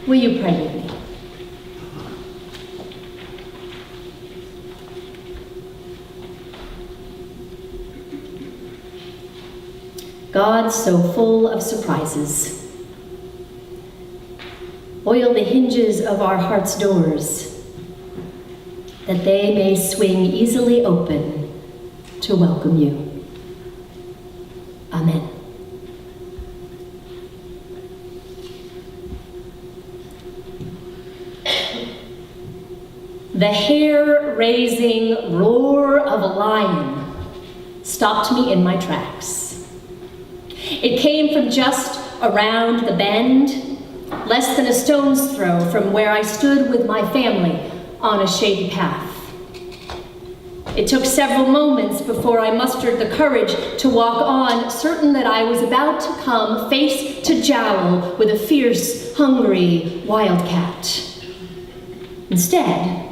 Will you pray with me? God, so full of surprises, oil the hinges of our heart's doors, that they may swing easily open to welcome you. Amen. The hair-raising roar of a lion stopped me in my tracks. It came from just around the bend, less than a stone's throw from where I stood with my family on a shady path. It took several moments before I mustered the courage to walk on, certain that I was about to come face to jowl with a fierce, hungry wildcat. Instead,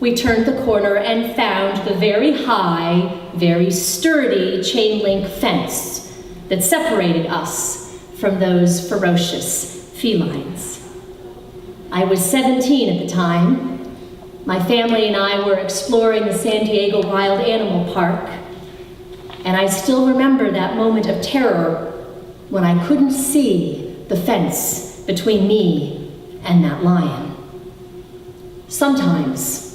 we turned the corner and found the very high, very sturdy chain link fence that separated us from those ferocious felines. I was 17 at the time. My family and I were exploring the San Diego Wild Animal Park, and I still remember that moment of terror when I couldn't see the fence between me and that lion. Sometimes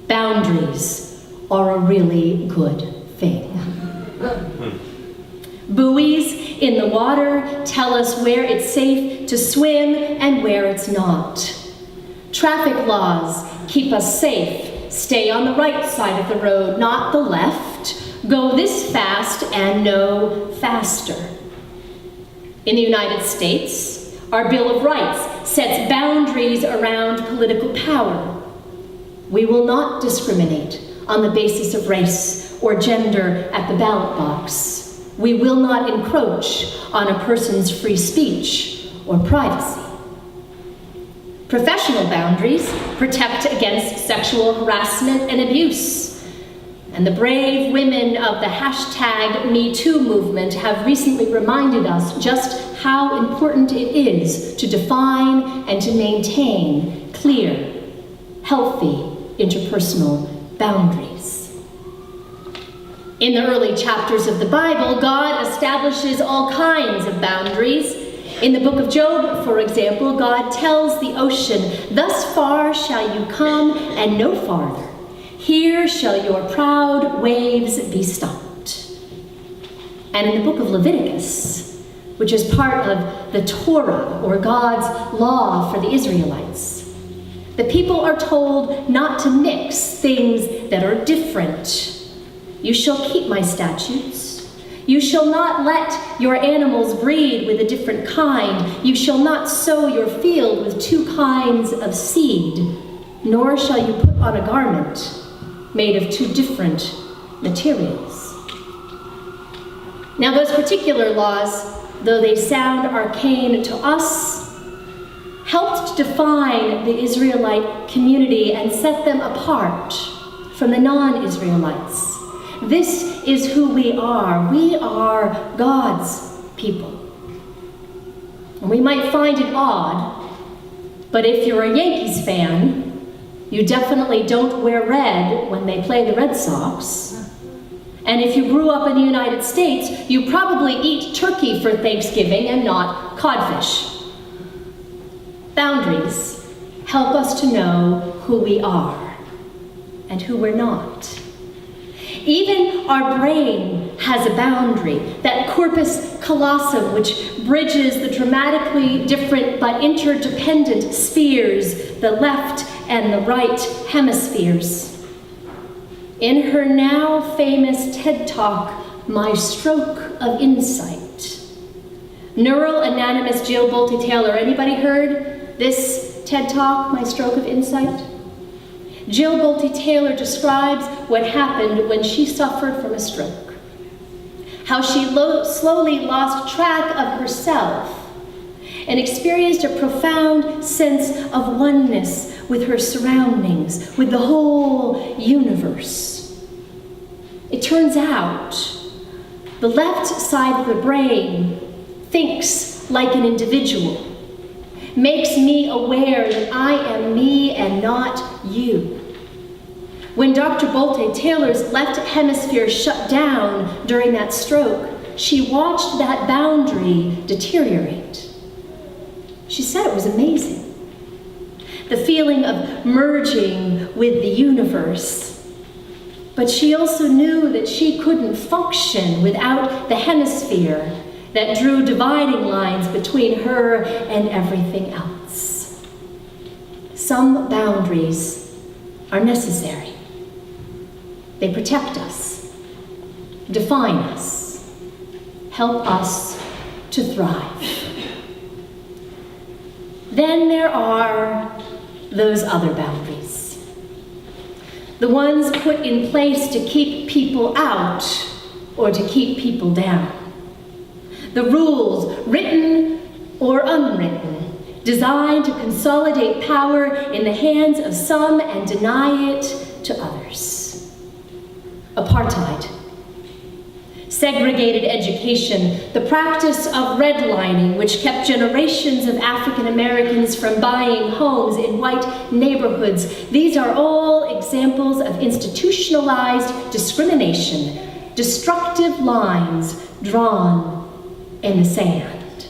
boundaries are a really good thing. Buoys in the water tell us where it's safe to swim and where it's not. Traffic laws keep us safe. Stay on the right side of the road, not the left. Go this fast and no faster. In the United States, our Bill of Rights sets boundaries around political power. We will not discriminate on the basis of race or gender at the ballot box. We will not encroach on a person's free speech or privacy. Professional boundaries protect against sexual harassment and abuse. And the brave women of the #MeToo movement have recently reminded us just how important it is to define and to maintain clear, healthy interpersonal boundaries. In the early chapters of the Bible, God establishes all kinds of boundaries. In the book of Job, for example, God tells the ocean, "Thus far shall you come and no farther. Here shall your proud waves be stopped." And in the book of Leviticus, which is part of the Torah, or God's law for the Israelites, the people are told not to mix things that are different. "You shall keep my statutes. You shall not let your animals breed with a different kind. You shall not sow your field with two kinds of seed, nor shall you put on a garment made of two different materials." Now, those particular laws, though they sound arcane to us, helped define the Israelite community and set them apart from the non-Israelites. This is who we are. We are God's people. And we might find it odd, but if you're a Yankees fan, you definitely don't wear red when they play the Red Sox. And if you grew up in the United States, you probably eat turkey for Thanksgiving and not codfish. Boundaries help us to know who we are and who we're not. Even our brain has a boundary, that corpus callosum, which bridges the dramatically different but interdependent spheres, the left and the right hemispheres. In her now famous TED Talk, My Stroke of Insight, neural anatomist Jill Bolte Taylor, anybody heard this TED Talk, My Stroke of Insight? Jill Bolte Taylor describes what happened when she suffered from a stroke. How she slowly lost track of herself and experienced a profound sense of oneness with her surroundings, with the whole universe. It turns out the left side of the brain thinks like an individual, makes me aware that I am me and not you. When Dr. Bolte Taylor's left hemisphere shut down during that stroke, she watched that boundary deteriorate. She said it was amazing. The feeling of merging with the universe. But she also knew that she couldn't function without the hemisphere that drew dividing lines between her and everything else. Some boundaries are necessary. They protect us, define us, help us to thrive. Then there are those other boundaries. The ones put in place to keep people out or to keep people down. The rules, written or unwritten, designed to consolidate power in the hands of some and deny it to others. Apartheid, segregated education, the practice of redlining, which kept generations of African Americans from buying homes in white neighborhoods. These are all examples of institutionalized discrimination, destructive lines drawn in the sand.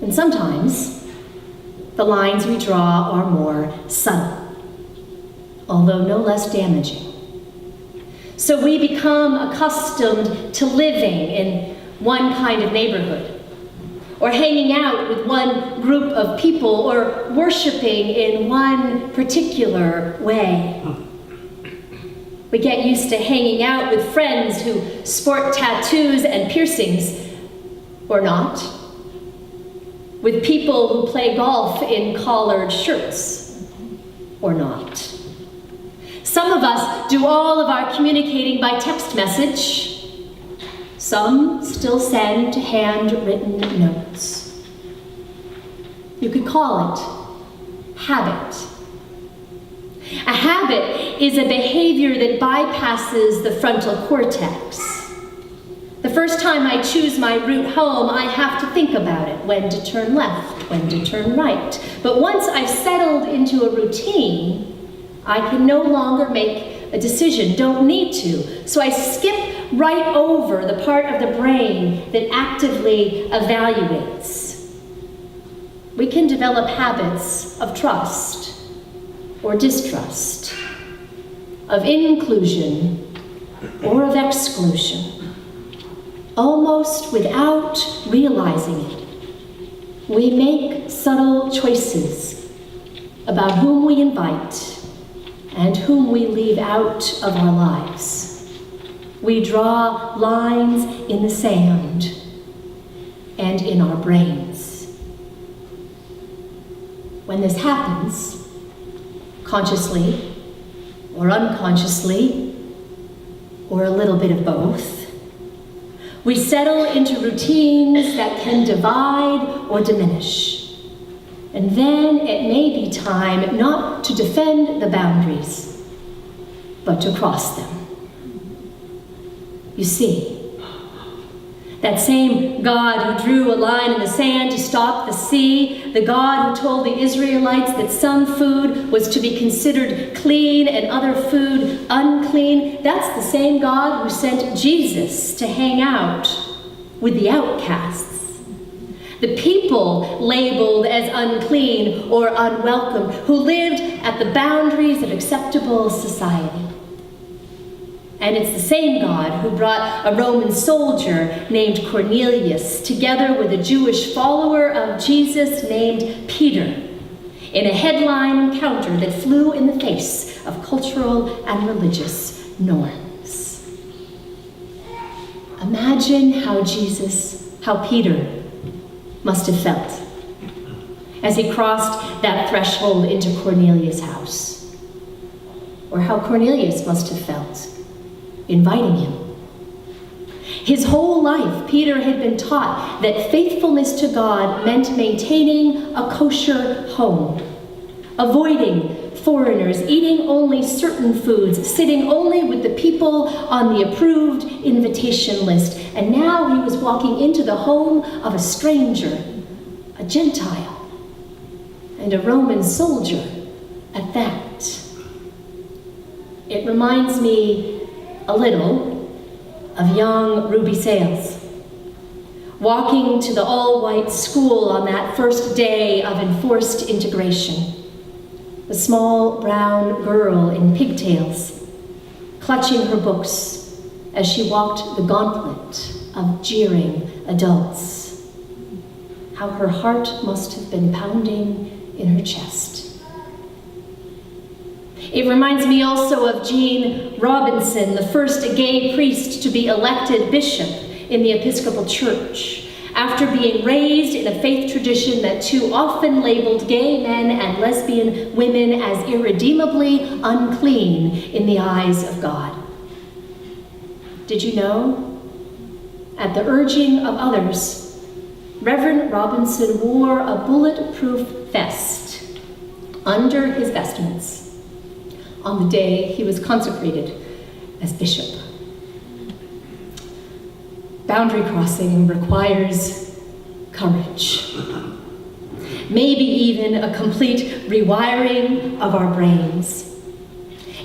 And sometimes the lines we draw are more subtle, although no less damaging. So we become accustomed to living in one kind of neighborhood, or hanging out with one group of people, or worshiping in one particular way. We get used to hanging out with friends who sport tattoos and piercings, or not. With people who play golf in collared shirts, or not. Some of us do all of our communicating by text message. Some still send handwritten notes. You could call it habit. A habit is a behavior that bypasses the frontal cortex. The first time I choose my route home, I have to think about it, when to turn left, when to turn right. But once I've settled into a routine, I can no longer make a decision, don't need to. So I skip right over the part of the brain that actively evaluates. We can develop habits of trust or distrust, of inclusion or of exclusion, almost without realizing it. We make subtle choices about whom we invite and whom we leave out of our lives. We draw lines in the sand and in our brains. When this happens, consciously or unconsciously, or a little bit of both, we settle into routines that can divide or diminish. And then it may be time not to defend the boundaries, but to cross them. You see, that same God who drew a line in the sand to stop the sea, the God who told the Israelites that some food was to be considered clean and other food unclean, that's the same God who sent Jesus to hang out with the outcasts. The people labeled as unclean or unwelcome, who lived at the boundaries of acceptable society. And it's the same God who brought a Roman soldier named Cornelius together with a Jewish follower of Jesus named Peter in a headline encounter that flew in the face of cultural and religious norms. Imagine how Peter must have felt as he crossed that threshold into Cornelius' house, or how Cornelius must have felt inviting him. His whole life, Peter had been taught that faithfulness to God meant maintaining a kosher home, avoiding foreigners, eating only certain foods, sitting only with the people on the approved invitation list. And now he was walking into the home of a stranger, a Gentile, and a Roman soldier at that. It reminds me a little of young Ruby Sales, walking to the all-white school on that first day of enforced integration. A small brown girl in pigtails, clutching her books as she walked the gauntlet of jeering adults. How her heart must have been pounding in her chest. It reminds me also of Gene Robinson, the first gay priest to be elected bishop in the Episcopal Church, after being raised in a faith tradition that too often labeled gay men and lesbian women as irredeemably unclean in the eyes of God. Did you know? At the urging of others, Reverend Robinson wore a bulletproof vest under his vestments on the day he was consecrated as bishop. Boundary crossing requires courage. Maybe even a complete rewiring of our brains.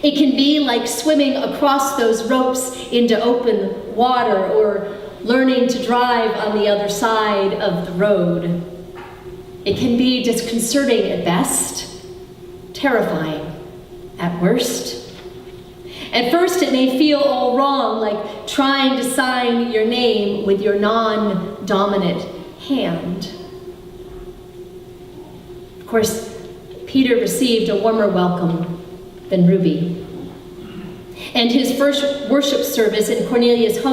It can be like swimming across those ropes into open water or learning to drive on the other side of the road. It can be disconcerting at best, terrifying at worst. At first, it may feel all wrong, like trying to sign your name with your non-dominant hand. Of course, Peter received a warmer welcome than Ruby. And his first worship service in Cornelia's home